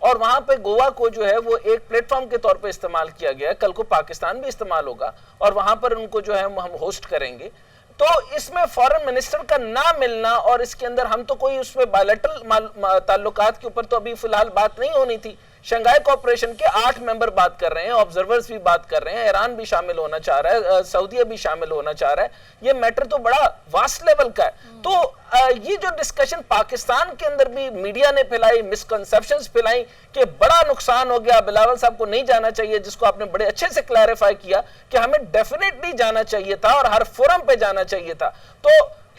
اور وہاں پہ گوا کو جو ہے وہ ایک پلیٹ فارم کے طور پہ استعمال کیا گیا ہے. کل کو پاکستان بھی استعمال ہوگا اور وہاں پر ان کو جو ہے ہم ہوسٹ کریں گے. تو اس میں فورن منسٹر کا نہ ملنا اور اس کے اندر ہم تو کوئی اس میں بائلیٹرل تعلقات کے اوپر تو ابھی فی الحال بات نہیں ہونی تھی. شنگھائی کوآپریشن کے 8 ممبر بات کر رہے ہیں, آبزرورز بھی بات کر رہے ہیں, ایران بھی شامل ہونا چاہ رہا ہے, سعودیہ بھی شامل ہونا چاہ رہا ہے. یہ میٹر تو بڑا واسٹ لیول کا ہے. تو یہ جو ڈسکشن پاکستان کے اندر بھی میڈیا نے پھیلائی, مسکنسپشنز پھیلائی کہ بڑا نقصان ہو گیا, بلاول صاحب کو نہیں جانا چاہیے, جس کو آپ نے بڑے اچھے سے کلیریفائی کیا کہ ہمیں ڈیفینیٹلی جانا چاہیے تھا اور ہر فورم پہ جانا چاہیے تھا. تو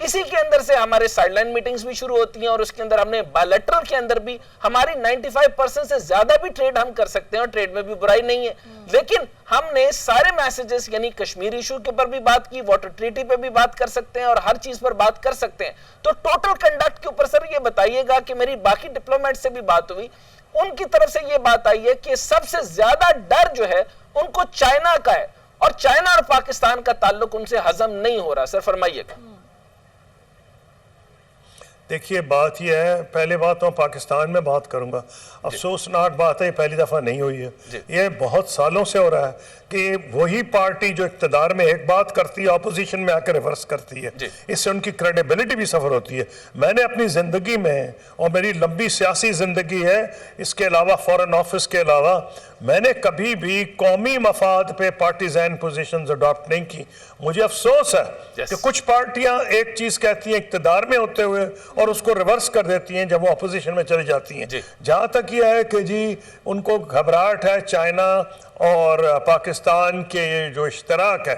اسی کے اندر سے ہمارے سائیڈ لائن میٹنگز بھی شروع ہوتی ہیں اور اس کے اندر ہم نے بائلیٹرل کے اندر بھی ہماری 95% سے زیادہ بھی ٹریڈ ہم کر سکتے ہیں اور ٹریڈ میں بھی برائی نہیں ہے. لیکن ہم نے سارے میسیجز یعنی کشمیر ایشو کے اوپر بھی بات کی, واٹر ٹریٹی پہ بھی بات کر سکتے ہیں اور ہر چیز پر بات کر سکتے ہیں. تو ٹوٹل کنڈکٹ کے اوپر سر یہ بتائیے گا کہ میری باقی ڈپلومیٹ سے بھی بات ہوئی, ان کی طرف سے یہ بات آئی ہے کہ سب سے زیادہ ڈر جو ہے ان کو چائنا کا ہے اور چائنا اور پاکستان کا تعلق ان سے ہضم نہیں ہو رہا. سر فرمائیے گا. دیکھیے بات یہ ہے, پہلے بات میں پاکستان میں بات کروں گا. افسوسناک بات ہے یہ پہلی دفعہ نہیں ہوئی ہے, یہ بہت سالوں سے ہو رہا ہے کہ وہی پارٹی جو اقتدار میں ایک بات کرتی ہے اپوزیشن میں آ کے ریورس کرتی ہے. اس سے ان کی کریڈیبلٹی بھی سفر ہوتی ہے. میں نے اپنی زندگی میں, اور میری لمبی سیاسی زندگی ہے, اس کے علاوہ فورن آفس کے علاوہ میں نے کبھی بھی قومی مفاد پہ پارٹیزین پوزیشنز اڈاپٹ نہیں کی. مجھے افسوس ہے کہ کچھ پارٹیاں ایک چیز کہتی ہیں اقتدار میں ہوتے ہوئے اور اس کو ریورس کر دیتی ہیں جب وہ اپوزیشن میں چلی جاتی ہیں. جہاں تک یہ ہے کہ جی ان کو گھبراہٹ ہے چائنا اور پاکستان کے جو اشتراک ہے.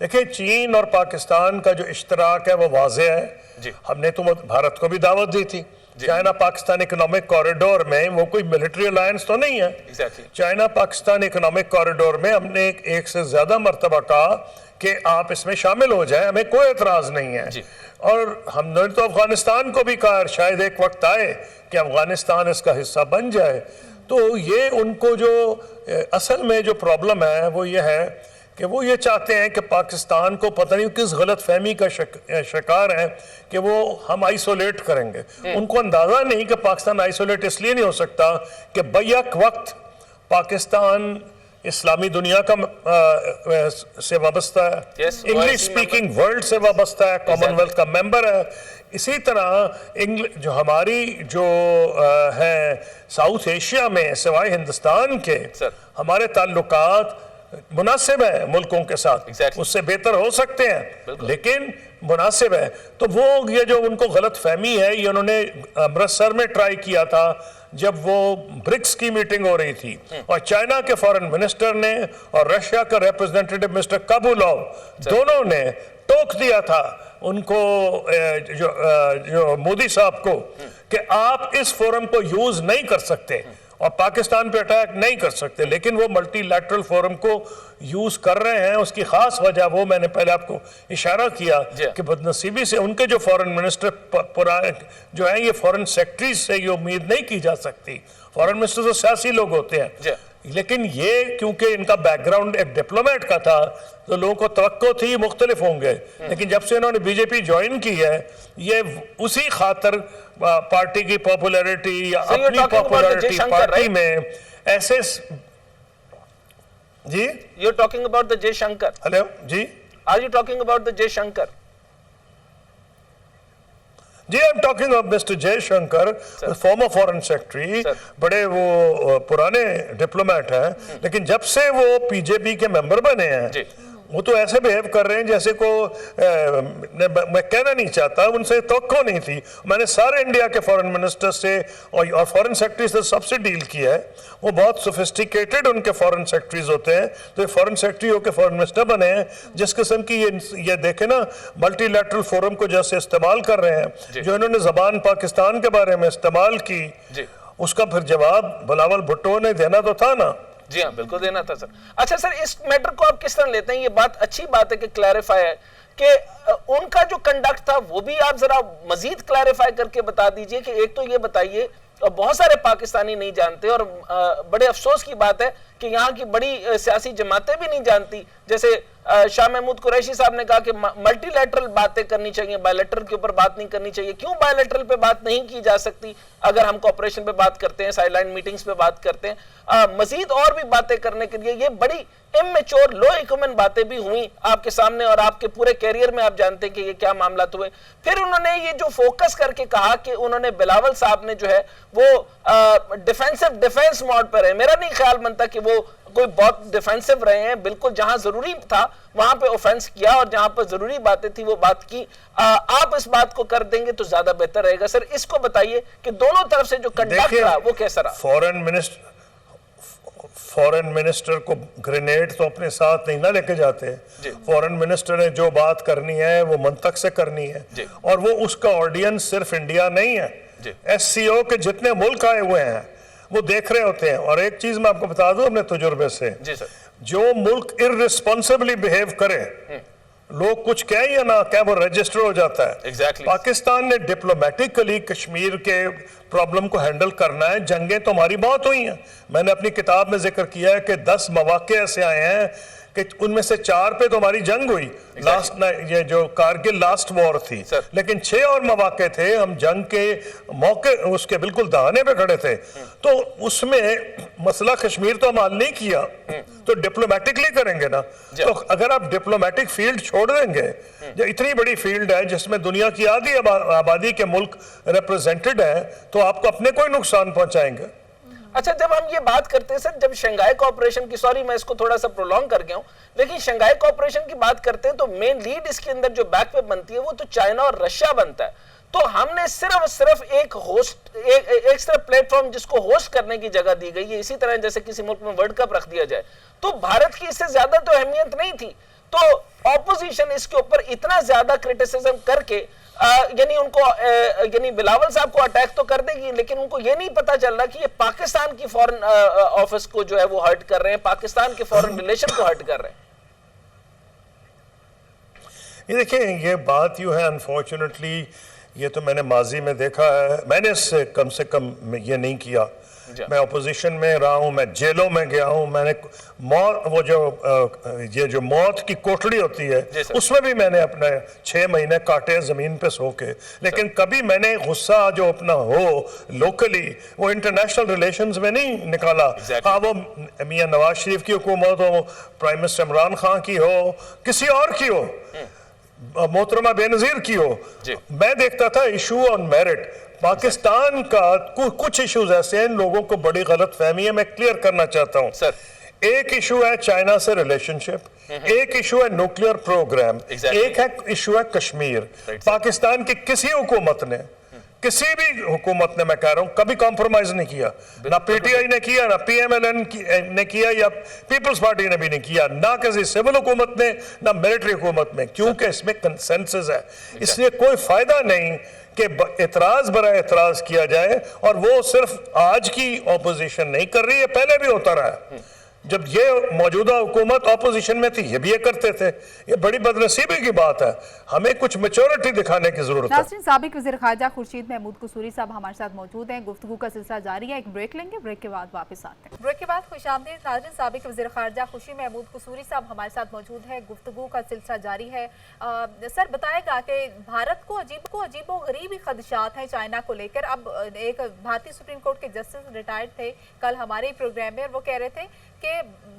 دیکھیں چین اور پاکستان کا جو اشتراک ہے وہ واضح ہے. ہم نے تو بھارت کو بھی دعوت دی تھی. چائنا پاکستان اکنامک کوریڈور میں وہ کوئی ملٹری الائنس تو نہیں ہے. چائنا پاکستان اکنامک کوریڈور میں ہم نے ایک سے زیادہ مرتبہ کہا کہ آپ اس میں شامل ہو جائیں, ہمیں کوئی اعتراض نہیں ہے. اور ہم نے تو افغانستان کو بھی کہا شاید ایک وقت آئے کہ افغانستان اس کا حصہ بن جائے. تو یہ ان کو جو اصل میں جو پرابلم ہے وہ یہ ہے کہ وہ یہ چاہتے ہیں کہ پاکستان کو پتہ نہیں کس غلط فہمی کا شکار ہے کہ وہ ہم آئسولیٹ کریں گے. ان کو اندازہ نہیں کہ پاکستان آئسولیٹ اس لیے نہیں ہو سکتا کہ بیک وقت پاکستان اسلامی دنیا کا سے وابستہ ہے, انگلش سپیکنگ ورلڈ سے وابستہ ہے, کامن ویلتھ کا ممبر ہے. اسی طرح جو ہماری جو ہے ساؤتھ ایشیا میں سوائے ہندوستان کے ہمارے تعلقات مناسب ہیں ملکوں کے ساتھ, اس سے بہتر ہو سکتے ہیں لیکن مناسب ہے. تو وہ یہ جو ان کو غلط فہمی ہے یہ انہوں نے امرتسر میں ٹرائی کیا تھا جب وہ برکس کی میٹنگ ہو رہی تھی اور چائنا کے فورن منسٹر نے اور رشیا کا ریپرزینٹیٹو مسٹر کابولوو دونوں نے ٹوک دیا تھا ان کو جو مودی صاحب کو کہ آپ اس فورم کو یوز نہیں کر سکتے اور پاکستان پہ اٹیک نہیں کر سکتے. لیکن وہ ملٹی لیٹرل فورم کو یوز کر رہے ہیں. اس کی خاص وجہ وہ میں نے پہلے آپ کو اشارہ کیا کہ بدنصیبی سے ان کے جو فورن منسٹر جو ہیں یہ فورن سیکٹریز سے یہ امید نہیں کی جا سکتی. فورن منسٹر تو سیاسی لوگ ہوتے ہیں لیکن یہ کیونکہ ان کا بیک گراؤنڈ ایک ڈپلومیٹ کا تھا تو لوگوں کو توقع تھی مختلف ہوں گے. لیکن جب سے انہوں نے بی جے پی جوائن کی ہے یہ اسی خاطر پارٹی کی پاپولیرٹی یا اپنی پاپولیرٹی پارٹی میں ایسے جی You're talking about the Jay Shankar. Hello جی Are you talking about the Jay Shankar? جی I'm talking of Mr. Jay Shankar, former foreign secretary, بڑے وہ پرانے ڈپلومیٹ ہیں لیکن جب سے وہ پی جے پی کے ممبر بنے ہیں وہ تو ایسے بیہیو کر رہے ہیں جیسے کو میں کہنا نہیں چاہتا, ان سے توقع نہیں تھی. میں نے سارے انڈیا کے فورن منسٹر سے اور فورن سیکٹری سے سب سے ڈیل کیا ہے. وہ بہت سوفسٹیکیٹڈ ان کے فورن سیکٹریز ہوتے ہیں. تو یہ فورن سیکٹری ہو کے فورن منسٹر بنے ہیں جس قسم کی یہ دیکھیں نا ملٹی لیٹرل فورم کو جیسے استعمال کر رہے ہیں. جو انہوں نے زبان پاکستان کے بارے میں استعمال کی اس کا پھر جواب بلاول بھٹو نے دینا تو تھا نا. جی ہاں بالکل دینا تھا سر. اچھا سر اس میٹر کو آپ کس طرح لیتے ہیں؟ یہ بات اچھی بات ہے کہ کلیریفائی ہے کہ ان کا جو کنڈکٹ تھا وہ بھی آپ ذرا مزید کلیریفائی کر کے بتا دیجئے کہ ایک تو یہ بتائیے اور بہت سارے پاکستانی نہیں جانتے اور بڑے افسوس کی بات ہے کہ یہاں کی بڑی سیاسی جماعتیں بھی نہیں جانتی. جیسے شاہ محمود قریشی صاحب نے کہا کہ ملٹی لیٹرل باتیں کرنی چاہیے, بائی لیٹرل کے اوپر بات نہیں کرنی چاہیے. کیوں بائی لیٹرل پہ بات نہیں کی جا سکتی اگر ہم کوپریشن پہ بات کرتے ہیں, سائیڈ لائن میٹنگز پہ بات کرتے ہیں, مزید اور بھی باتیں کرنے کے لیے. یہ بڑی امیچور لو ایکومن باتیں بھی ہوئیں آپ کے سامنے, اور آپ کے پورے کیریئر میں آپ جانتے ہیں کہ یہ کیا معاملات ہوئے. پھر انہوں نے یہ جو فوکس کر کے کہا کہ انہوں نے بلاول صاحب نے جو ہے وہ ڈیفینس موڈ پر ہے. میرا نہیں خیال بنتا کہ وہ کوئی بہت ڈیفینسو رہے ہیں. بالکل جہاں ضروری تھا وہاں پہ اوفینس کیا, اور جہاں پر ضروری باتیں تھی وہ بات کی. آپ اس بات کو کر دیں گے تو زیادہ بہتر رہے گا. سر اس کو بتائیے کہ دونوں طرف سے جو کنڈکٹ رہا وہ کیسا رہا؟ فورن منسٹر کو گرینیڈ تو اپنے ساتھ نہیں نہ لے کے جاتے. فورن منسٹر نے جو بات کرنی ہے وہ منطق سے کرنی ہے, اور وہ اس کا آڈینس صرف انڈیا نہیں ہے, ایس سی او کے جتنے ملک آئے ہوئے ہیں وہ دیکھ رہے ہوتے ہیں. اور ایک چیز میں آپ کو بتا دوں اپنے تجربے سے, جو ملک ارریسپانسبلی بہیو کرے, لوگ کچھ کہیں یا نہ کہیں, وہ رجسٹر ہو جاتا ہے. پاکستان نے ڈپلومیٹکلی کشمیر کے پرابلم کو ہینڈل کرنا ہے. جنگیں تو ہماری بہت ہوئی ہیں, میں نے اپنی کتاب میں ذکر کیا ہے کہ 10 مواقع ایسے آئے ہیں کہ ان میں سے 4 پہ تو ہماری جنگ ہوئی. یہ جو کارگل لاسٹ وار تھی, لیکن 6 اور مواقع تھے ہم جنگ کے موقع اس کے بالکل دہانے پہ کھڑے تھے. تو اس میں مسئلہ کشمیر تو ہم حل نہیں کیا, تو ڈپلومیٹکلی کریں گے نا. تو اگر آپ ڈپلومیٹک فیلڈ چھوڑ دیں گے, جو اتنی بڑی فیلڈ ہے جس میں دنیا کی آدھی آبادی کے ملک ریپرزینٹڈ ہیں, تو آپ کو اپنے کوئی نقصان پہنچائیں گے. اچھا, جب ہم یہ بات کرتے ہیں سر, جب شنگھائی کوآپریشن کی, سوری میں اس کو تھوڑا سا پرولونگ کر گیا ہوں, لیکن شنگھائی کوآپریشن کی بات کرتے ہیں تو مین لیڈ اس کے اندر جو بیک پہ بنتی ہے وہ تو چائنا اور رشیا بنتا ہے. تو ہم نے صرف ایک ہوسٹ, ایک صرف پلیٹ فارم جس کو ہوسٹ کرنے کی جگہ دی گئی ہے, اسی طرح جیسے کسی ملک میں ورلڈ کپ رکھ دیا جائے, تو بھارت کی اس سے زیادہ تو اہمیت نہیں تھی. تو اپوزیشن اس کے اوپر اتنا زیادہ کرٹیسزم کر کے یعنی ان کو یعنی بلاول صاحب کو اٹیک تو کر دے گی, لیکن ان کو یہ نہیں پتا چل رہا کہ یہ پاکستان کی فورن آفس کو جو ہے وہ ہرٹ کر رہے ہیں, پاکستان کے فورن ریلیشن کو ہرٹ کر رہے ہیں. یہ دیکھیں, یہ بات یوں ہے انفارچونیٹلی, یہ تو میں نے ماضی میں دیکھا ہے, میں نے اس سے کم یہ نہیں کیا. میں اپوزیشن میں رہا ہوں, میں جیلوں میں گیا ہوں, میں نے وہ جو موت کی کوٹڑی ہوتی ہے اس میں بھی میں نے اپنے 6 مہینے کاٹے زمین پہ سو کے. لیکن کبھی میں نے غصہ جو اپنا ہو لوکلی وہ انٹرنیشنل ریلیشنز میں نہیں نکالا. ہاں, وہ میاں نواز شریف کی حکومت ہو, پرائم منسٹر عمران خان کی ہو, کسی اور کی ہو, محترمہ بے نظیر کی ہو, میں دیکھتا تھا ایشو آن میرٹ. پاکستان کا کچھ ایشوز ایسے ہیں لوگوں کو بڑی غلط فہمی ہے, میں کلیئر کرنا چاہتا ہوں. ایک ایشو ہے چائنا سے ریلیشن شپ, ایک ایشو ہے نیوکلیئر پروگرام, ایک ایشو ہے کشمیر. پاکستان کی کسی حکومت نے, کسی بھی حکومت نے, میں کہہ رہا ہوں, کبھی کمپرومائز نہیں کیا. نہ پی ٹی آئی نے کیا, نہ پی ایم ایل این نے کیا, یا پیپلز پارٹی نے بھی نہیں کیا, نہ کسی سول حکومت نے, نہ ملٹری حکومت میں, کیونکہ اس میں کنسنسس ہے. اس لیے کوئی فائدہ نہیں کہ اعتراض برائے اعتراض کیا جائے. اور وہ صرف آج کی اپوزیشن نہیں کر رہی ہے, پہلے بھی ہوتا رہا ہے. جب یہ موجودہ حکومت اپوزیشن میں تھی یہ بھی یہ کرتے تھے. یہ بڑی بدنصیبی کی بات ہے, ہمیں کچھ میچورٹی دکھانے کی ضرورت ہے. ناظرین, سابق وزیر خارجہ خورشید محمود قصوری صاحب ہمارے ساتھ موجود ہیں. گفتگو کا سلسلہ جاری ہے, ایک بریک لیں گے, بریک کے بعد واپس آتے ہیں. بریک کے بعد خوش آمدید ناظرین, سابق وزیر خارجہ خورشید محمود قصوری صاحب ہمارے ساتھ موجود ہے. گفتگو کا سلسلہ جاری ہے. سر بتائے گا کہ بھارت کو عجیب و غریب خدشات ہیں چائنا کو لے کر. اب ایک بھارتی سپریم کورٹ کے جسٹس ریٹائرڈ تھے کل ہمارے پروگرام میں, اور وہ کہہ رہے تھے کہ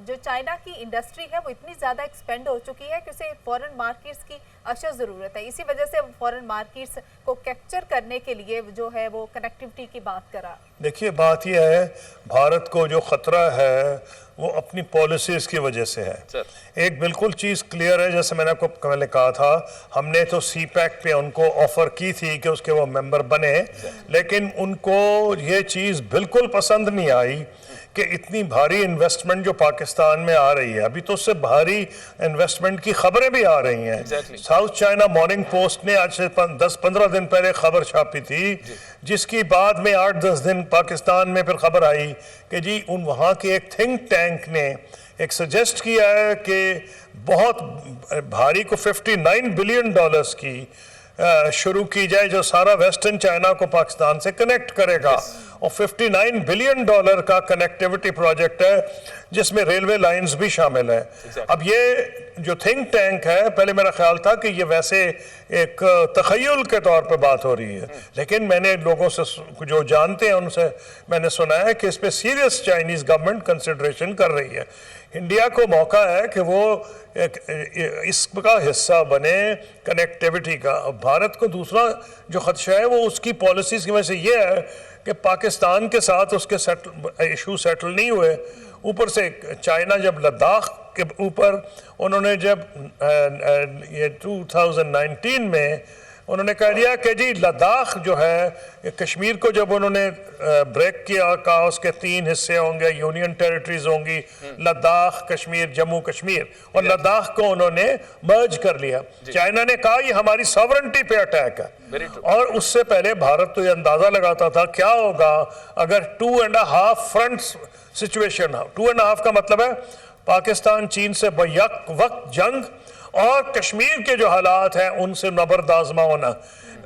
جو چائنا کی انڈسٹری ہے وہ اتنی زیادہ ایکسپینڈ ہو چکی ہے کہ اسے فورن مارکیٹس کی اشد ضرورت ہے. اسی وجہ سے فورن مارکیٹس کو کیپچر کرنے کے لیے جو ہے وہ کنیکٹیوٹی کی بات کرا. دیکھیے, بات یہ ہے, بھارت کو جو خطرہ ہے وہ اپنی پالیسیز کی وجہ سے ہے. ایک بالکل چیز کلیئر ہے, جیسے میں نے آپ کو پہلے کہا تھا, ہم نے تو سی پیک پہ ان کو آفر کی تھی کہ اس کے وہ ممبر بنے, لیکن ان کو یہ چیز بالکل پسند نہیں آئی کہ اتنی بھاری انویسٹمنٹ جو پاکستان میں آ رہی ہے. ابھی تو اس سے بھاری انویسٹمنٹ کی خبریں بھی آ رہی ہیں. ساؤتھ چائنا مارننگ پوسٹ نے آج سے 10-15 دن پہلے خبر چھاپی تھی, جس کی بعد میں 8-10 دن پاکستان میں پھر خبر آئی کہ جی وہاں کے ایک تھنک ٹینک نے ایک سجیسٹ کیا ہے کہ بہت بھاری کو $59 بلین کی شروع کی جائے, جو سارا ویسٹرن چائنا کو پاکستان سے کنیکٹ کرے گا. اور $59 بلین کا کنیکٹیوٹی پروجیکٹ ہے جس میں ریلوے لائنز بھی شامل ہیں. اب یہ جو تھنک ٹینک ہے، پہلے میرا خیال تھا کہ یہ ویسے ایک تخیل کے طور پہ بات ہو رہی ہے، لیکن میں نے لوگوں سے جو جانتے ہیں ان سے میں نے سنا ہے کہ اس پہ سیریس چائنیز گورنمنٹ کنسیڈریشن کر رہی ہے. انڈیا کو موقع ہے کہ وہ اس کا حصہ بنے کنیکٹیوٹی کا. اب بھارت کو دوسرا جو خدشہ ہے وہ اس کی پالیسیز کی وجہ سے یہ ہے کہ پاکستان کے ساتھ اس کے ایشو سیٹل نہیں ہوئے. اوپر سے چائنا جب لداخ کے اوپر انہوں نے جب یہ 2019 میں انہوں نے کہہ دیا کہ جی لداخ جو ہے کشمیر کو جب انہوں نے بریک کیا، کہا اس کے 3 حصے ہوں گے، یونین ٹیریٹریز ہوں گی، لداخ کشمیر جموں کشمیر، اور لداخ کو انہوں نے مرج کر لیا. چائنا نے کہا یہ ہماری ساورنٹی پہ اٹیک ہے، اور اس سے پہلے بھارت تو یہ اندازہ لگاتا تھا کیا ہوگا اگر 2.5 فرنٹس سچویشن. 2.5 کا مطلب ہے پاکستان چین سے بیک وقت جنگ اور کشمیر کے جو حالات ہیں ان سے نبرد آزما ہونا.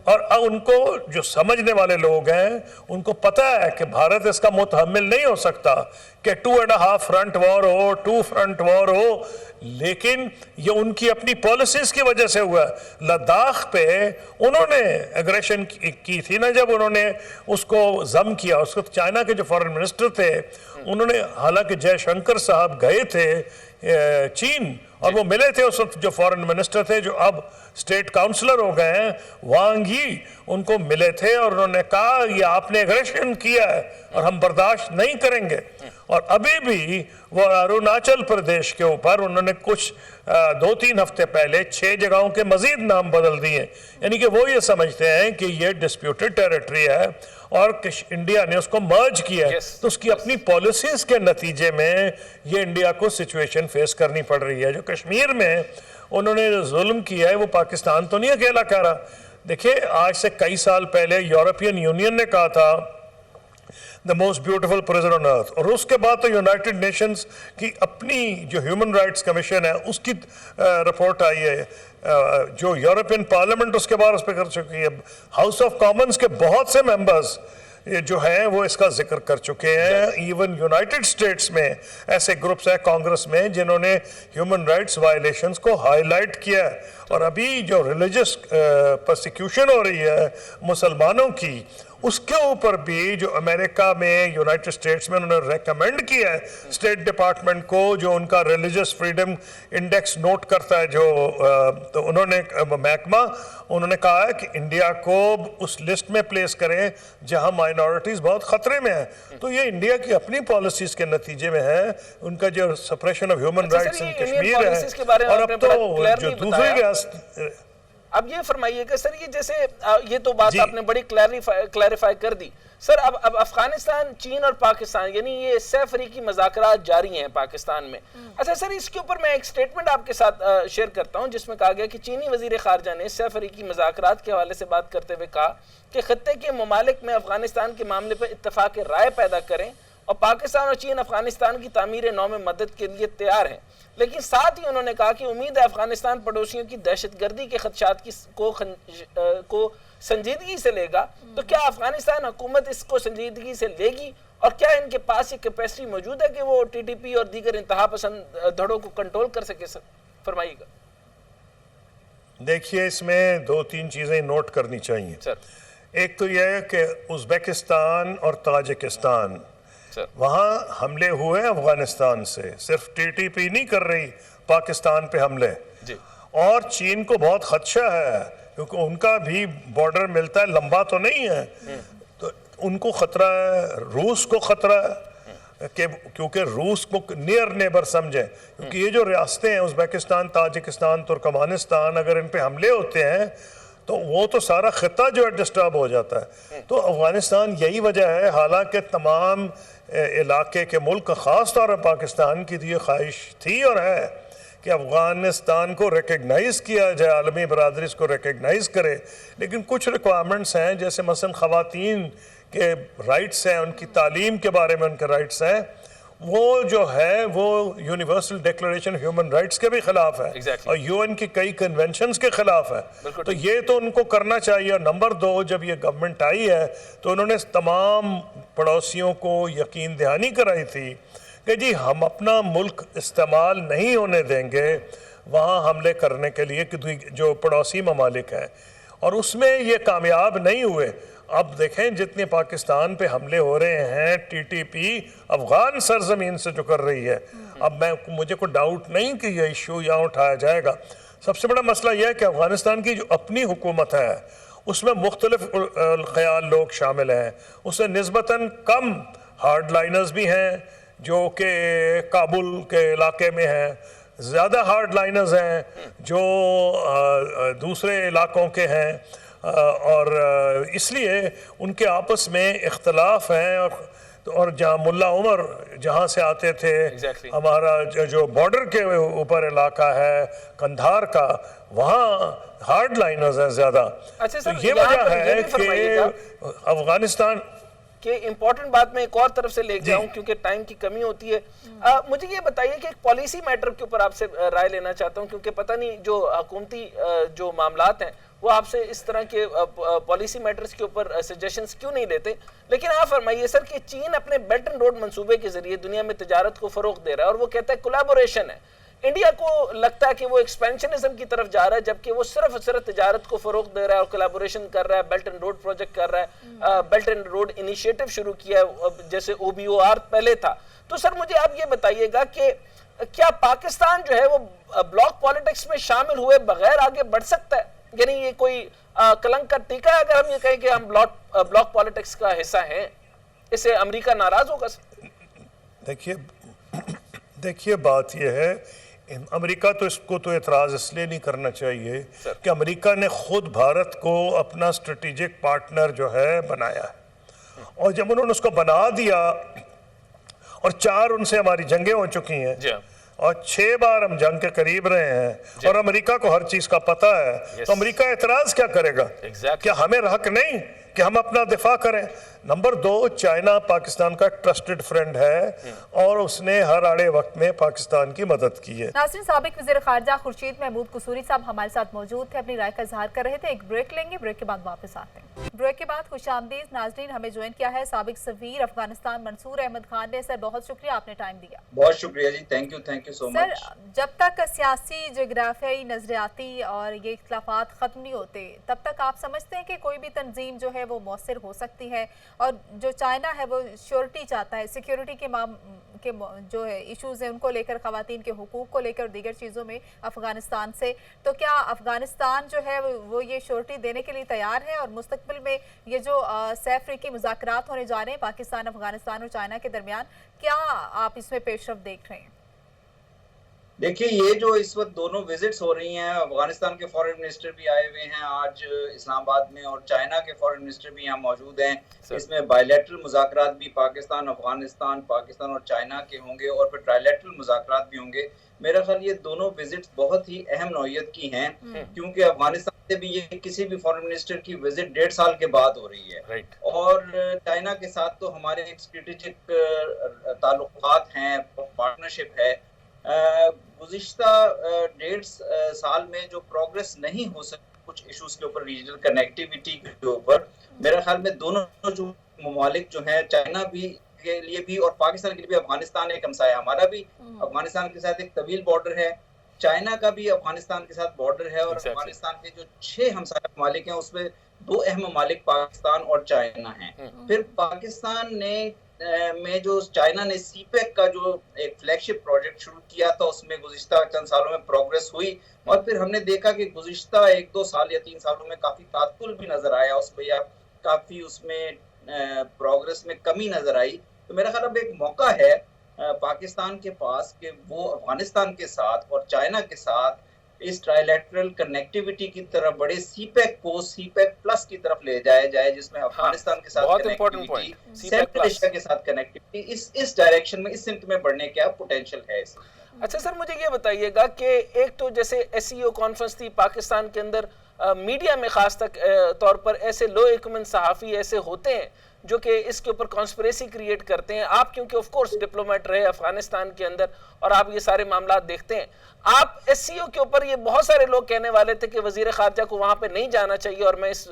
اور ان کو جو سمجھنے والے لوگ ہیں ان کو پتہ ہے کہ بھارت اس کا متحمل نہیں ہو سکتا کہ 2.5 فرنٹ وار ہو، 2 فرنٹ وار ہو، لیکن یہ ان کی اپنی پالیسیز کی وجہ سے ہوا. لداخ پہ انہوں نے اگریشن کی تھی نا جب انہوں نے اس کو ضم کیا. اس وقت چائنا کے جو فارن منسٹر تھے انہوں نے، حالانکہ جے شنکر صاحب گئے تھے چین اور وہ ملے تھے اس وقت جو فارن منسٹر تھے جو اب اسٹیٹ کاؤنسلر ہو گئے ہیں، وانگ ہی، ان کو ملے تھے اور انہوں نے کہا یہ آپ نے اگریشن کیا ہے اور ہم برداشت نہیں کریں گے. اور ابھی بھی وہ اروناچل پردیش کے اوپر انہوں نے کچھ 2-3 ہفتے پہلے 6 جگہوں کے مزید نام بدل دیے. یعنی کہ وہ یہ سمجھتے ہیں کہ یہ ڈسپیوٹڈ ٹیریٹری ہے اور انڈیا نے اس کو مرج کیا ہے. تو اس کی اپنی پالیسیز کے نتیجے میں یہ انڈیا کو سچویشن فیس کرنی پڑ رہی ہے. جو کشمیر میں انہوں نے ظلم کیا ہے وہ پاکستان تو نہیں اکیلا کر رہا. دیکھیں آج سے کئی سال پہلے یورپین یونین نے کہا تھا the most beautiful prison on earth، اور اس کے بعد تو یونائٹڈ نیشنز کی اپنی جو ہیومن رائٹس کمیشن ہے اس کی رپورٹ آئی ہے، جو یورپین پارلیمنٹ اس کے بعد اس پہ کر چکی ہے. ہاؤس آف کامنز کے بہت سے ممبرز جو ہیں وہ اس کا ذکر کر چکے ہیں. ایون یونائٹڈ اسٹیٹس میں ایسے گروپس ہیں کانگریس میں جنہوں نے ہیومن رائٹس وائلیشنز کو ہائی لائٹ کیا ہے. اور ابھی جو ریلیجس پرسیکیوشن ہو رہی ہے مسلمانوں کی، اس کے اوپر بھی جو امریکہ میں یونائٹڈ اسٹیٹس میں انہوں نے ریکمینڈ کیا ہے اسٹیٹ ڈپارٹمنٹ کو، جو ان کا ریلیجس فریڈم انڈیکس نوٹ کرتا ہے جو تو انہوں نے محکمہ، انہوں نے کہا ہے کہ انڈیا کو اس لسٹ میں پلیس کریں جہاں مائنورٹیز بہت خطرے میں ہیں. تو یہ انڈیا کی اپنی پالیسیز کے نتیجے میں ہے، ان کا جو سپریشن آف ہیومن رائٹس ان کشمیر ہے. اور اب تو جو دوسری ریاست، اب یہ فرمائیے کہ سر یہ جیسے یہ تو بات آپ نے بڑی کلیریفائی کر دی سر. اب افغانستان، چین اور پاکستان یعنی یہ سہ فریقی مذاکرات جاری ہیں پاکستان میں. اچھا سر، اس کے اوپر میں ایک سٹیٹمنٹ آپ کے ساتھ شیئر کرتا ہوں جس میں کہا گیا کہ چینی وزیر خارجہ نے سہ فریقی مذاکرات کے حوالے سے بات کرتے ہوئے کہا کہ خطے کے ممالک میں افغانستان کے معاملے پر اتفاق رائے پیدا کریں اور پاکستان اور چین افغانستان کی تعمیر نو میں مدد کے لیے تیار ہیں. لیکن ساتھ ہی انہوں نے کہا کہ امید ہے افغانستان پڑوسیوں کی دہشت گردی کے خدشات کو سنجیدگی سے لے گا. تو کیا افغانستان حکومت اس کو سنجیدگی سے لے گی اور کیا ان کے پاس یہ کیپیسٹی موجود ہے کہ وہ ٹی ٹی پی اور دیگر انتہا پسند دھڑوں کو کنٹرول کر سکے؟ سر فرمائیے گا. دیکھیے اس میں 2-3 چیزیں نوٹ کرنی چاہیے. سر ایک تو یہ ہے کہ ازبیکستان اور تاجکستان وہاں حملے ہوئے افغانستان سے، صرف ٹی ٹی پی نہیں کر رہی پاکستان پہ حملے. اور چین کو بہت خدشہ ہے کیونکہ ان کا بھی بارڈر ملتا ہے، لمبا تو نہیں ہے، تو ان کو خطرہ ہے. روس کو خطرہ ہے کیونکہ روس کو نیئر نیبر سمجھیں، کیونکہ یہ جو ریاستیں ہیں ازبیکستان، تاجکستان، ترکمانستان، اگر ان پہ حملے ہوتے ہیں تو وہ تو سارا خطہ جو ہے ڈسٹرب ہو جاتا ہے. تو افغانستان یہی وجہ ہے، حالانکہ تمام علاقے کے ملک، خاص طور پر پاکستان کی یہ خواہش تھی اور ہے کہ افغانستان کو ریکگنائز کیا جائے، عالمی برادری اس کو ریکگنائز کرے. لیکن کچھ ریکوائرمنٹس ہیں جیسے مثلا خواتین کے رائٹس ہیں، ان کی تعلیم کے بارے میں ان کے رائٹس ہیں، وہ جو ہے وہ یونیورسل ڈیکلریشن ہیومن رائٹس کے بھی خلاف ہے Exactly. اور UN کی کئی کنونشنز کے خلاف ہے. تو یہ تو ان کو کرنا چاہیے. اور نمبر 2 جب یہ گورنمنٹ آئی ہے تو انہوں نے تمام پڑوسیوں کو یقین دہانی کرائی تھی کہ جی ہم اپنا ملک استعمال نہیں ہونے دیں گے وہاں حملے کرنے کے لیے جو پڑوسی ممالک ہیں, اور اس میں یہ کامیاب نہیں ہوئے. اب دیکھیں جتنے پاکستان پہ حملے ہو رہے ہیں TTP افغان سرزمین سے جو کر رہی ہے, اب مجھے کوئی ڈاؤٹ نہیں کہ یہ ایشو یہاں اٹھایا جائے گا. سب سے بڑا مسئلہ یہ ہے کہ افغانستان کی جو اپنی حکومت ہے اس میں مختلف خیال لوگ شامل ہیں. اس میں نسبتاً کم ہارڈ لائنرز بھی ہیں جو کہ کابل کے علاقے میں ہیں, زیادہ ہارڈ لائنرز ہیں جو دوسرے علاقوں کے ہیں, اور اس لیے ان کے آپس میں اختلاف ہیں. اور جہاں ملا عمر جہاں سے آتے تھے, ہمارا جو بارڈر کے اوپر علاقہ ہے قندھار کا, وہاں ہارڈ لائنرز ہیں زیادہ. تو یہ وجہ ہے کہ افغانستان کہ امپورٹنٹ بات میں ایک اور طرف سے لے جاؤں کیونکہ ٹائم کی کمی ہوتی ہے. مجھے یہ بتائیے کہ ایک پالیسی میٹر کے اوپر آپ سے رائے لینا چاہتا ہوں, کیونکہ پتہ نہیں جو حکومتی جو معاملات ہیں وہ آپ سے اس طرح کے پالیسی میٹرز کے اوپر سجیشنز کیوں نہیں لیتے. لیکن آپ فرمائیے سر کہ چین اپنے بیلٹ اینڈ روڈ منصوبے کے ذریعے دنیا میں تجارت کو فروغ دے رہا ہے اور وہ کہتا ہے کولیبوریشن ہے. انڈیا کو لگتا ہے کہ وہ ایکسپینشنزم کی طرف جا رہا ہے جبکہ وہ صرف تجارت کو فروغ دے رہا ہے اور کولیبوریشن کر رہا ہے, بیلٹ اینڈ روڈ پروجیکٹ کر رہا ہے, بیلٹ اینڈ روڈ انیشیٹو شروع کیا ہے جیسے OBOR پہلے تھا. تو سر مجھے آپ یہ بتائیے گا کہ کیا پاکستان جو ہے وہ بلاک پالیٹکس میں شامل ہوئے بغیر آگے بڑھ سکتا ہے؟ یعنی یہ کوئی کلنک کا ٹیکہ ہے اگر ہم یہ کہیں کہ ہم بلاک پالیٹکس کا حصہ ہیں, اس سے امریکہ ناراض ہوگا سر؟ دیکھیے بات یہ ہے, امریکہ تو اس کو تو اعتراض اس لیے نہیں کرنا چاہیے کہ امریکہ نے خود بھارت کو اپنا اسٹریٹجک پارٹنر جو ہے بنایا ہے, اور جب انہوں نے اس کو بنا دیا اور 4 ان سے ہماری جنگیں ہو چکی ہیں اور 6 بار ہم جنگ کے قریب رہے ہیں اور امریکہ کو ہر چیز کا پتہ ہے, تو امریکہ اعتراض کیا کرے گا؟ کیا ہمیں حق نہیں کہ ہم اپنا دفاع کریں؟ نمبر 2, چائنا پاکستان کا ٹرسٹڈ فرینڈ ہے اور اس نے ہر آڑے وقت میں پاکستان کی مدد کی ہے. ناظرین, سابق وزیر خارجہ خورشید محمود قصوری صاحب ہمارے ساتھ موجود تھے, اپنی رائے کا اظہار کر رہے تھے. ایک بریک لیں گے, بریک کے بعد واپس آتے ہیں. بریک کے بعد خوش آمدید ناظرین, ہمیں جوائن کیا ہے سابق سفیر افغانستان منصور احمد خان نے. سر بہت شکریہ, آپ نے ٹائم دیا. بہت شکریہ جی, تھینک یو سو مچ. سر, جب تک سیاسی جغرافیائی نظریاتی اور یہ اختلافات ختم نہیں ہوتے تب تک آپ سمجھتے ہیں کہ کوئی بھی تنظیم جو ہے وہ مؤثر ہو سکتی ہے؟ اور جو چائنا ہے وہ شیورٹی چاہتا ہے, سیکیورٹی کے جو ہے ایشوز ہیں ان کو لے کر, خواتین کے حقوق کو لے کر, دیگر چیزوں میں افغانستان سے, تو کیا افغانستان جو ہے وہ یہ شیورٹی دینے کے لیے تیار ہے؟ اور مستقبل میں یہ جو 6 افریقی مذاکرات ہونے جا رہے ہیں پاکستان, افغانستان اور چائنا کے درمیان, کیا آپ اس میں پیش رفت دیکھ رہے ہیں؟ دیکھیے, یہ جو اس وقت دونوں وزٹس ہو رہی ہیں, افغانستان کے فارن منسٹر بھی آئے ہوئے ہیں آج اسلام آباد میں اور چائنا کے فارن منسٹر بھی یہاں موجود ہیں. اس میں بائی لیٹرل مذاکرات بھی پاکستان, افغانستان, پاکستان اور چائنا کے ہوں گے اور پھر ٹرائی لیٹرل مذاکرات بھی ہوں گے. میرا خیال یہ دونوں وزٹس بہت ہی اہم نوعیت کی ہیں کیونکہ افغانستان سے بھی یہ کسی بھی فارن منسٹر کی وزٹ 1.5 سال کے بعد ہو رہی ہے, اور چائنا کے ساتھ تو ہمارے ایک اسٹریٹجک تعلقات ہیں, پارٹنرشپ ہے. گزشتہ 1.5 سال میں جو پروگرس نہیں ہو سکی کچھ ایشوز کے اوپر, ریجنل کنیکٹیویٹی کے اوپر, میرا خیال میں دونوں جو ممالک جو ہیں, چائنا بھی کے لیے بھی اور پاکستان کے لیے بھی, افغانستان ایک ہمسایہ ہمارا بھی افغانستان کے ساتھ ایک طویل بارڈر ہے, چائنا کا بھی افغانستان کے ساتھ بارڈر ہے, اور افغانستان کے جو 6 ہمسایہ ممالک ہیں اس میں 2 اہم ممالک پاکستان اور چائنا ہیں. پھر پاکستان نے میں جو چائنا نے سی پیک کا جو ایک فلیگ شپ پروجیکٹ شروع کیا تھا اس میں گزشتہ چند سالوں میں پروگرس ہوئی, اور پھر ہم نے دیکھا کہ گزشتہ 1-2 سال یا 3 سالوں میں کافی تعطل بھی نظر آیا اس پہ, یا کافی اس میں پروگرس میں کمی نظر آئی. تو میرا خیال اب ایک موقع ہے پاکستان کے پاس کہ وہ افغانستان کے ساتھ اور چائنا کے ساتھ اس ٹرائی لیٹرل کنیکٹیویٹی کی طرف بڑے, سی پیک کو سی پیک پلس کی طرف لے جائے جس میں افغانستان کے ساتھ کنیکٹیویٹی, سینٹرل ایشیا کے ساتھ کنیکٹیویٹی, اس ڈائریکشن میں, اس سمت میں بڑھنے کا پوٹینشیل ہے. اچھا سر, مجھے یہ بتائیے گا کہ ایک تو جیسے SCO کانفرنس تھی پاکستان کے اندر, میڈیا میں خاص طور پر ایسے لو ایکومن صحافی ایسے ہوتے ہیں جو کہ اس کے اوپر کانسپریسی کریٹ کرتے ہیں. آپ کیونکہ آف کورس ڈپلومیٹ رہے افغانستان کے اندر اور آپ یہ سارے معاملات دیکھتے ہیں, آپ ایس سی او کے اوپر یہ بہت سارے لوگ کہنے والے تھے کہ وزیر خارجہ کو وہاں پہ نہیں جانا چاہیے, اور میں اس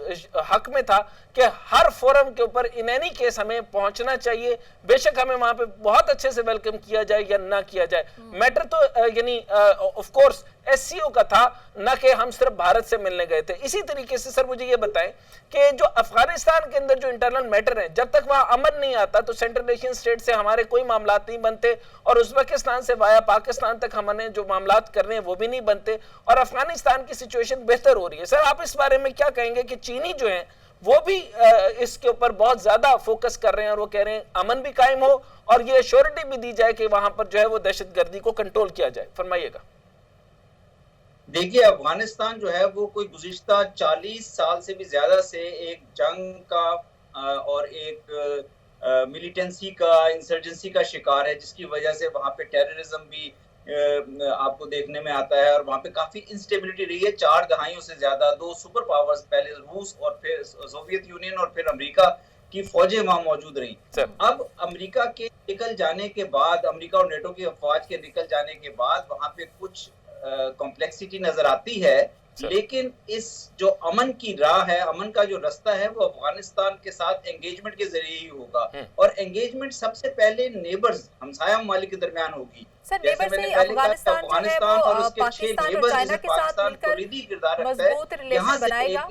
حق میں تھا کہ ہر فورم کے اوپر ان اینی کیس ہمیں پہنچنا چاہیے, بے شک ہمیں وہاں پہ بہت اچھے سے ویلکم کیا جائے یا نہ کیا جائے. میٹر تو یعنی آف کورس ایس سی او کا تھا, نہ کہ ہم صرف بھارت سے ملنے گئے تھے. اسی طریقے سے سر مجھے یہ بتائیں کہ جو افغانستان کے اندر جو انٹرنل میٹر ہیں, جب تک وہاں امن نہیں آتا تو سینٹرل ایشین اسٹیٹ سے ہمارے کوئی معاملات نہیں بنتے, اور ازبکستان سے وایا پاکستان تک ہمیں جو معاملات کرنے ہیں وہ بھی نہیں بنتے, اور افغانستان کی سچویشن بہتر ہو رہی ہے. سر آپ اس بارے میں کیا کہیں گے کہ چینی جو ہیں وہ بھی اس کے اوپر بہت زیادہ فوکس کر رہے ہیں, اور وہ کہہ رہے ہیں امن بھی قائم ہو اور یہ ایشورٹی بھی دی جائے کہ وہاں پر جو ہے وہ دہشت گردی کو کنٹرول کیا جائے؟ فرمائیے گا. دیکھیے افغانستان جو ہے وہ کوئی گزشتہ 40 سال سے بھی زیادہ سے ایک جنگ کا اور ایک ملیٹنسی کا, انسرجنسی کا شکار ہے, جس کی وجہ سے وہاں پہ ٹیررزم بھی آپ کو دیکھنے میں آتا ہے, اور وہاں پہ کافی انسٹیبلٹی رہی ہے 4 دہائیوں سے زیادہ. 2 سپر پاورز, پہلے روس اور پھر سوویت یونین اور پھر امریکہ کی فوجیں وہاں موجود رہی. اب امریکہ کے نکل جانے کے بعد, امریکہ اور نیٹو کی افواج کے نکل جانے کے بعد وہاں پہ کچھ کمپلیکسٹی نظر آتی ہے, لیکن اس جو امن کی راہ ہے, امن کا جو رستہ ہے, وہ افغانستان کے ساتھ انگیجمنٹ کے ذریعے ہی ہوگا, اور انگیجمنٹ سب سے پہلے نیبرز, ہمسایہ ممالک کے درمیان ہوگی. سر نیبر سے افغانستان اور اس کے 6 پاکستان اور نیبرز چائنا کے ساتھ مل کر کلیدی کردار رکھتا مضبوط ہے, ریلیشن یہاں سے بنائے گا.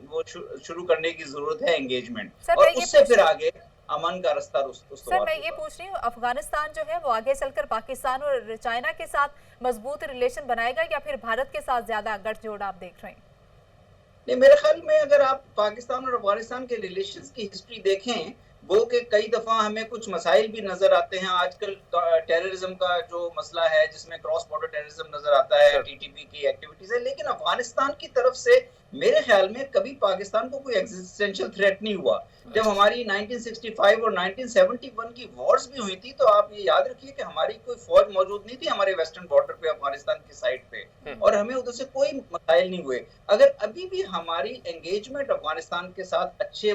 وہ شروع کرنے کی ضرورت ہے انگیجمنٹ, سر اور اس سے پھر آگے امن کا رستہ سر میں یہ پوچھ رہی ہوں, افغانستان جو ہے وہ آگے چل کر پاکستان اور چائنا کے ساتھ مضبوط ریلیشن بنائے گا یا پھر بھارت کے ساتھ زیادہ گٹھ جوڑ آپ دیکھ رہے ہیں؟ نہیں, میرے خیال میں اگر آپ پاکستان اور افغانستان کے ریلیشنز کی ہسٹری دیکھیں, وہ کہ کئی دفعہ ہمیں کچھ مسائل بھی نظر آتے ہیں. آج کل ٹیررزم کا جو مسئلہ ہے جس میں کراس بارڈر ٹیررزم نظر آتا ہے, ٹی ٹی پی کی ایکٹیویٹیز ہے, لیکن افغانستان کی طرف سے میرے خیال میں کبھی پاکستان کو کوئی ایگزسٹینشل تھریٹ نہیں ہوا. جب ہماری 1965 اور 1971 کی وارز بھی ہوئی تھی, تو آپ یہ یاد رکھیے کہ ہماری کوئی فوج موجود نہیں تھی ہمارے ویسٹرن بارڈر پہ افغانستان کی سائڈ پہ, اور ہمیں ادھر سے کوئی مسائل نہیں ہوئے. اگر ابھی بھی ہماری انگیجمنٹ افغانستان کے ساتھ اچھے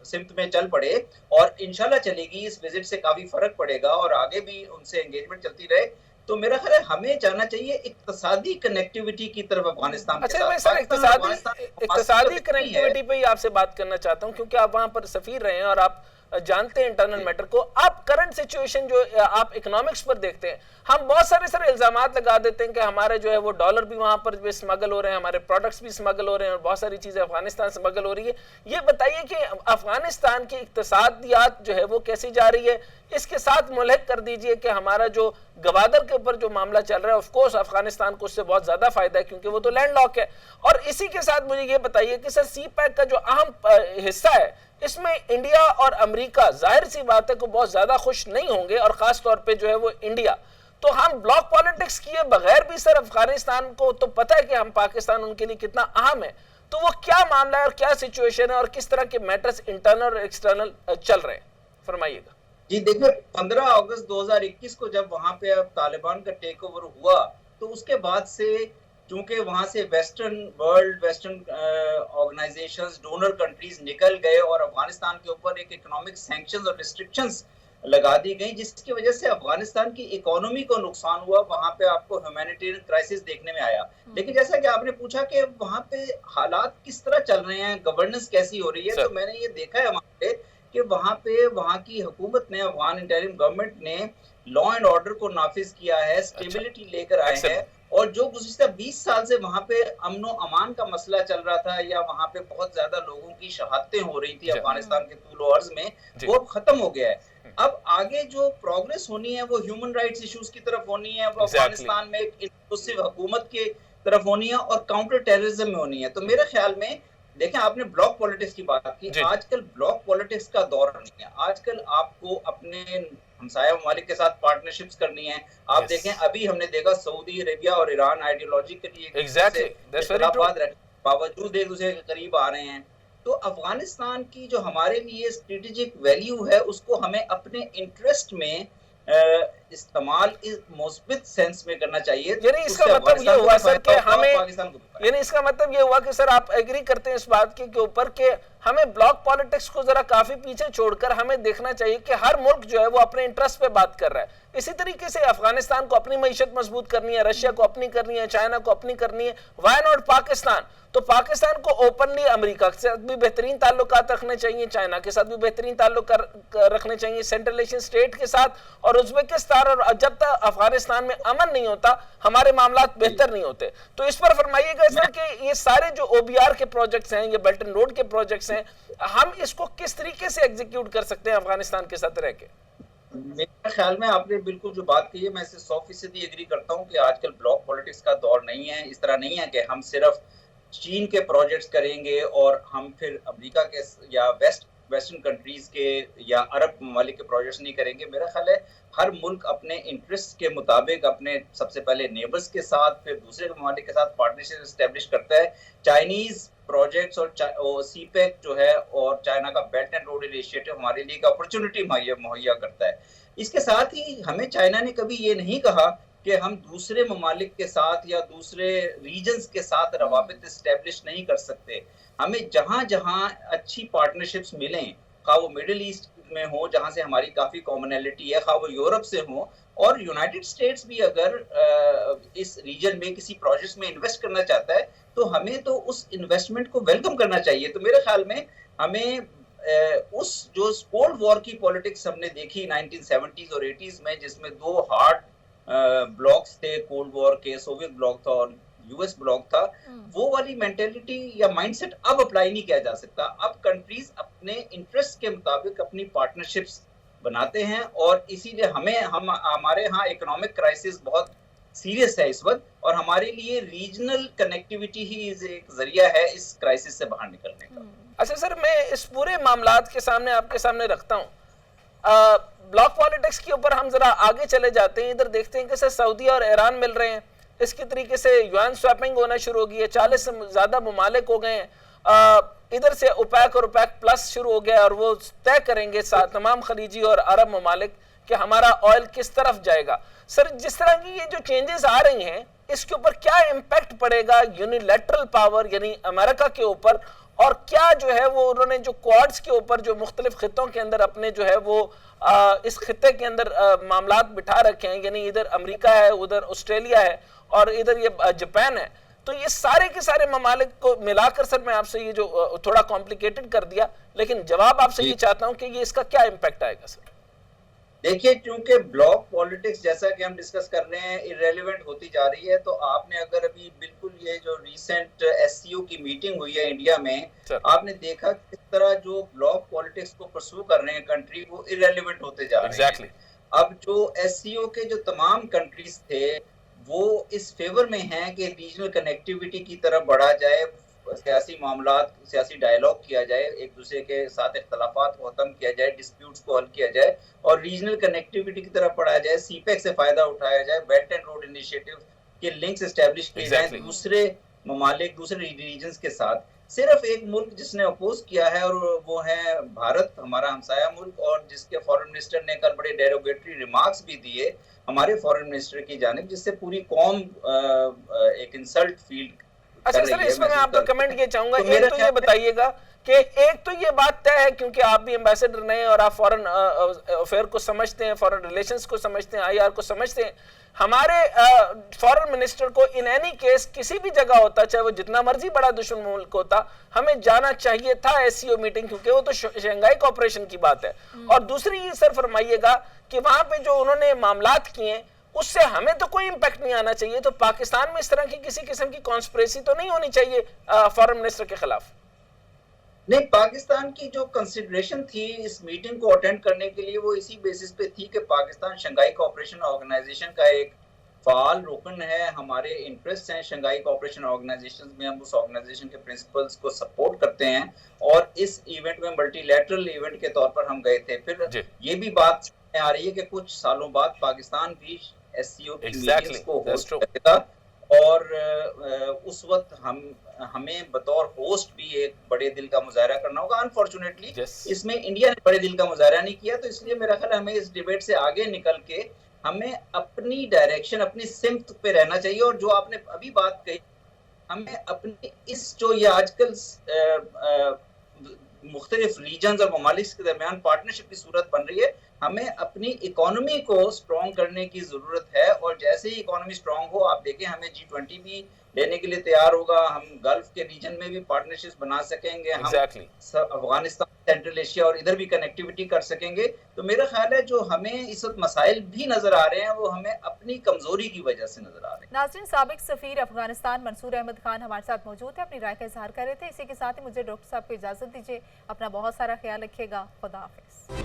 سمت میں چل پڑے, اور انشاءاللہ چلے گی, اس وزٹ سے کافی فرق پڑے گا اور آگے بھی ان سے انگیجمنٹ چلتی رہے, تو میرا خیال ہے ہمیں جانا چاہیے اقتصادی کنیکٹیویٹی کی طرف افغانستان کے ساتھ. میں سر اقتصادی کنیکٹیویٹی پہ ہی آپ سے بات کرنا چاہتا ہوں, کیونکہ آپ وہاں پر سفیر رہے ہیں اور آپ جانتے ہیں انٹرنل میٹر کو. آپ کرنٹ سچویشن جو آپ اکنامکس پر دیکھتے ہیں, ہم بہت سارے سر الزامات لگا دیتے ہیں کہ ہمارے جو ہے وہ ڈالر بھی وہاں پر بھی سمگل ہو رہے ہیں, ہمارے پروڈکٹس بھی سمگل ہو رہے ہیں, اور بہت ساری چیزیں افغانستان سمگل ہو رہی ہے. یہ بتائیے کہ افغانستان کی اقتصادیات جو ہے وہ کیسی جا رہی ہے؟ اس کے ساتھ ملحق کر دیجئے کہ ہمارا جو گوادر کے اوپر جو معاملہ چل رہا ہے, آف کورس افغانستان کو اس سے بہت زیادہ فائدہ ہے کیونکہ وہ تو لینڈ لاک ہے. اور اسی کے ساتھ مجھے یہ بتائیے کہ سر سی پیک کا جو اہم حصہ ہے, اس میں انڈیا اور امریکہ ظاہر سی بات ہے کہ بہت زیادہ خوش نہیں ہوں گے, اور خاص طور پہ جو ہے وہ انڈیا. تو ہم بلاک پالیٹکس کیے بغیر بھی سر افغانستان کو تو پتہ ہے کہ ہم پاکستان ان کے لیے کتنا اہم ہے, تو وہ کیا معاملہ ہے اور کیا سچویشن ہے اور کس طرح کے میٹرز انٹرنل اور ایکسٹرنل چل رہے ہیں؟ فرمائیے گا. جی دیکھیں, 15 اگست 2021 کو جب وہاں پہ طالبان کا ٹیک اوور ہوا, تو اس کے بعد سے چونکہ وہاں سے western world, western organisations, donor countries نکل گئے, اور افغانستان کے اوپر ایک اکنامک سینکشنز اور ریسٹرکشنز لگا دی گئی, جس کی وجہ سے افغانستان کی اکانومی کو نقصان ہوا. وہاں پہ آپ کو ہیومینیٹیرین کرائسس دیکھنے میں آیا. لیکن جیسا کہ آپ نے پوچھا کہ وہاں پہ حالات کس طرح چل رہے ہیں, گورننس کیسی ہو رہی ہے, تو میں نے یہ دیکھا ہے وہاں پہ کہ وہاں کی حکومت نے, افغان انٹرم گورنمنٹ نے لا اینڈ آرڈر کو نافذ کیا ہے, اسٹیبلٹی لے کر آئے ہیں. اور جو گزشتہ 20 سال سے وہاں پہ امن و امان کا مسئلہ چل رہا تھا, یا وہاں پہ بہت زیادہ لوگوں کی شہادتیں ہو رہی تھی افغانستان کے طول و عرض میں, وہ اب ختم ہو گیا ہے. اب آگے جو پروگریس ہونی ہے وہ ہیومن رائٹس ایشوز کی طرف ہونی ہے, وہ افغانستان میں ایک انکلوسیو حکومت کی طرف ہونی ہے, اور کاؤنٹر ٹیررزم میں ہونی ہے. تو میرے خیال میں دیکھیں, آپ نے بلاک پولیٹکس کی بات کی, آج کل بلاک پولیٹکس کا دور نہیں ہے. آج کل آپ کو اپنے ہمسایہ ممالک کے ساتھ پارٹنرشپس کرنی ہیں. آپ دیکھیں, ابھی ہم نے دیکھا سعودی عربیہ اور ایران آئیڈیولوجیکلی اختلافات رکھنے کے باوجود ایک دوسرے کے قریب آ رہے ہیں. تو افغانستان کی جو ہمارے لیے اسٹریٹجک ویلیو ہے, اس کو ہمیں اپنے انٹرسٹ میں استعمال اس مثبت سینس میں کرنا چاہیے. یعنی اس کا مطلب یہ ہوا سر کہ ہمیں یعنی اس کا مطلب یہ ہوا کہ سر آپ ایگری کرتے ہیں اس بات کے اوپر کہ ہمیں بلاک پالیٹکس کو ذرا کافی پیچھے چھوڑ کر ہمیں دیکھنا چاہیے کہ ہر ملک جو ہے وہ اپنے انٹرسٹ پہ بات کر رہا ہے. اسی طریقے سے افغانستان کو اپنی معیشت مضبوط کرنی ہے, رشیا کو اپنی کرنی ہے, چائنا کو اپنی کرنی ہے, وائی ناٹ پاکستان؟ تو پاکستان کو اوپنلی امریکہ کے ساتھ بھی بہترین تعلقات رکھنے چاہیے, چائنا کے ساتھ بھی بہترین تعلق رکھنے چاہیے, سینٹرل ایشین اسٹیٹ کے ساتھ اور ازبکستان, اور جب تک افغانستان میں امن نہیں ہوتا ہمارے معاملات بہتر نہیں ہوتے. تو اس پر فرمائیے گا سر کہ یہ سارے جو او بی آر کے پروجیکٹس ہیں, یہ بیلٹ اینڈ روڈ کے پروجیکٹس ہیں, ہم اس کو کس طریقے سے ایگزیکیوٹ کر سکتے ہیں افغانستان کے ساتھ رہ کے؟ میرے خیال میں آپ نے بالکل جو بات کی ہے میں اسے 100% ایگری کرتا ہوں کہ آج کل بلاک پولیٹکس کا دور نہیں ہے. اس طرح نہیں ہے کہ ہم صرف چین کے پروجیکٹس کریں گے اور ہم پھر امریکہ کے یا ویسٹرن کنٹریز کے یا عرب ممالک کے پروجیکٹس نہیں کریں گے. میرا خیال ہے ہر ملک اپنے انٹرسٹ کے مطابق اپنے سب سے پہلے نیبرز کے ساتھ پھر دوسرے ممالک کے ساتھ پارٹنرشپ اسٹیبلش کرتا ہے. چائنیز پروجیکٹس اور سی پیک جو ہے اور چائنا کا بیلٹ اینڈ روڈ انیشیٹو ہمارے لیے ایک اپرچونٹی مہیا کرتا ہے. اس کے ساتھ ہی ہمیں چائنا نے کبھی یہ نہیں کہا کہ ہم دوسرے ممالک کے ساتھ یا دوسرے ریجنز کے ساتھ روابط اسٹیبلش نہیں کر سکتے. ہمیں جہاں جہاں اچھی پارٹنرشپس ملیں, خواہ وہ مڈل ایسٹ میں ہو جہاں سے ہماری کافی کامنلٹی ہے, خواہ وہ یورپ سے ہو, اور یونائٹڈ اسٹیٹس بھی اگر اس ریجن میں کسی پروجیکٹ میں انویسٹ کرنا چاہتا ہے تو ہمیں تو اس انویسٹمنٹ کو ویلکم کرنا چاہیے. تو میرے خیال میں ہمیں اس جو کولڈ وار کی پولیٹکس ہم نے دیکھی 1970s اور 80s میں, جس میں دو ہارڈ بلاکس تھے کولڈ وار کے, سوویت بلاک تھا اور یو ایس بلاک تھا, وہ والی مینٹلٹی یا مائنڈ سیٹ اب اپلائی نہیں کیا جا سکتا. اب کنٹریز اپنے انٹرسٹ کے مطابق اپنی پارٹنرشپس بناتے ہیں, اور اسی لیے ہمارے ہاں اکنامک کرائسس بہت سیریس ہے اس وقت, اور ہمارے لیے ریجنل کنیکٹیوٹی ہی ایک ذریعہ ہے اس کرائسس سے باہر نکلنے کا. اچھا سر, میں اس پورے معاملات کے سامنے آپ کے سامنے رکھتا ہوں. بلاک پالیٹکس کے اوپر ہم ذرا آگے چلے جاتے ہیں, ادھر دیکھتے ہیں کہ سر سعودی اور ایران مل رہے ہیں, اس کی طریقے سے یوان سواپنگ ہونا شروع ہو گئی ہے, 40 سے زیادہ ممالک ہو گئے ہیں. ادھر سے اوپیک اور اوپیک پلس شروع ہو گیا, اور وہ طے کریں گے تمام خلیجی اور عرب ممالک کہ ہمارا آئل کس طرف جائے گا. سر جس طرح کی یہ جو چینجز آ رہی ہیں, اس کے اوپر کیا امپیکٹ پڑے گا یونیلیٹرل پاور یعنی امریکہ کے اوپر, اور کیا جو ہے وہ انہوں نے جو کوارڈز کے اوپر جو مختلف خطوں کے اندر اپنے جو ہے وہ اس خطے کے اندر معاملات بٹھا رکھے ہیں, یعنی ادھر امریکہ ہے, ادھر آسٹریلیا ہے اور ادھر یہ جاپان ہے. تو یہ سارے کے سارے ممالک کو ملا کر سر میں آپ سے یہ جو تھوڑا کمپلیکیٹڈ کر دیا, لیکن جواب آپ سے یہ چاہتا ہوں کہ یہ اس کا کیا امپیکٹ آئے گا سر؟ دیکھیے, چونکہ بلاک پالیٹکس جیسا کہ ہم ڈسکس کر رہے ہیں irrelevant ہوتی جا رہی ہے, تو آپ نے اگر ابھی بالکل یہ جو ریسنٹ SCO کی میٹنگ ہوئی ہے انڈیا میں, آپ نے دیکھا کس طرح جو بلاک پالیٹکس کو پرسو کر رہے ہیں کنٹری وہ irrelevant ہوتے جا رہے ہیں. اب جو SCO کے جو تمام کنٹریز تھے وہ اس فیور میں ہیں کہ ریجنل کنیکٹیوٹی کی طرف بڑھا جائے, سیاسی معاملات, سیاسی ڈائیلاگ کیا جائے, ایک دوسرے کے ساتھ اختلافات کو ختم کیا جائے, ڈسپیوٹس کو حل کیا جائے, اور ریجنل کنیکٹیوٹی کی طرف بڑھایا جائے, سی پیک سے فائدہ اٹھایا جائے, بیلٹ اینڈ روڈ انیشیٹو کے لنکس اسٹیبلش کیے جائیں دوسرے ممالک, دوسرے ریجنز کے ساتھ. صرف ایک ملک جس نے اپوز کیا ہے اور وہ ہے بھارت, ہمارا ہمسایہ ملک, اور جس کے فارن منسٹر نے کل بڑے ڈیروگیٹری ریمارکس بھی دیے ہمارے فارن منسٹر کی جانب, جس سے پوری قوم ایک انسلٹ فیل. اچھا سر, اس میں آپ کا کمنٹ یہ چاہوں گا, ایک تو یہ بتائیے گا کہ ایک تو یہ بات طے ہے کیونکہ آپ بھی ایمبیسڈر نہیں اور آپ فورن افیئر کو سمجھتے ہیں, فورن ریلیشنز کو سمجھتے ہیں, IR کو سمجھتے ہیں. ہمارے فورن منسٹر کو ان اینی کیس کسی بھی جگہ ہوتا, چاہے وہ جتنا مرضی بڑا دشمن ملک ہوتا, ہمیں جانا چاہیے تھا SCO میٹنگ, کیونکہ وہ تو شنگھائی کوآپریشن کی بات ہے. اور دوسری یہ سر فرمائیے گا کہ وہاں پہ جو انہوں نے معاملات کیے ہیں اس سے ہمیں تو کوئی امپیکٹ نہیں آنا چاہیے, تو پاکستان میں اس طرح کی کسی قسم کی کانسپریسی تو نہیں ہونی چاہیے فارن منسٹر کے خلاف؟ نہیں, پاکستان کی جو کنسیڈریشن تھی اس میٹنگ کو اٹینڈ کرنے کے لیے وہ اسی بیسس پہ تھی کہ پاکستان شنگھائی کوآپریشن آرگنائزیشن کا ایک فعال رکن ہے, ہمارے انٹرسٹ ہیں شنگھائی کوآپریشن آرگنائزیشن میں, ہم اس آرگنائزیشن کے پرنسپلز کو سپورٹ کرتے ہیں, اور اس ایونٹ میں ملٹی لیٹرل ایونٹ کے طور پر ہم گئے تھے. پھر یہ بھی بات آ رہی ہے کہ کچھ سالوں بعد پاکستان بھی SCO کی میٹنگز کو ہوسٹ کرے گا, اور اس وقت ہمیں بطور ہوسٹ بھی ایک بڑے دل کا مظاہرہ کرنا ہوگا. انفارچونیٹلی اس میں انڈیا نے بڑے دل کا مظاہرہ نہیں کیا, تو اس لیے میرا خیال ہمیں اس ڈیبیٹ سے آگے نکل کے ہمیں اپنی ڈائریکشن اپنی سمت پہ رہنا چاہیے. اور جو آپ نے ابھی بات کہی, ہمیں اپنی اس جو یہ آج کل مختلف ریجنز اور ممالک کے درمیان پارٹنرشپ کی صورت بن رہی ہے, ہمیں اپنی اکانومی کو سٹرونگ کرنے کی ضرورت ہے. اور جیسے ہی اکانومی سٹرونگ ہو, آپ دیکھیں ہمیں G20 بھی لینے کے لیے تیار ہوگا, ہم گلف کے ریجن میں بھی پارٹنرشپ بنا سکیں گے, ہم افغانستان, سینٹرل ایشیا اور ادھر بھی کنیکٹیوٹی کر سکیں گے. تو میرا خیال ہے جو ہمیں اس وقت مسائل بھی نظر آ رہے ہیں وہ ہمیں اپنی کمزوری کی وجہ سے نظر آ رہے ہیں. ناظرین, سابق سفیر افغانستان منصور احمد خان ہمارے ساتھ موجود ہے, اپنی رائے کا اظہار کر رہے تھے. اسی کے ساتھ ہی مجھے ڈاکٹر صاحب کو اجازت دیجیے. اپنا بہت سارا خیال رکھیے گا. خدا حافظ.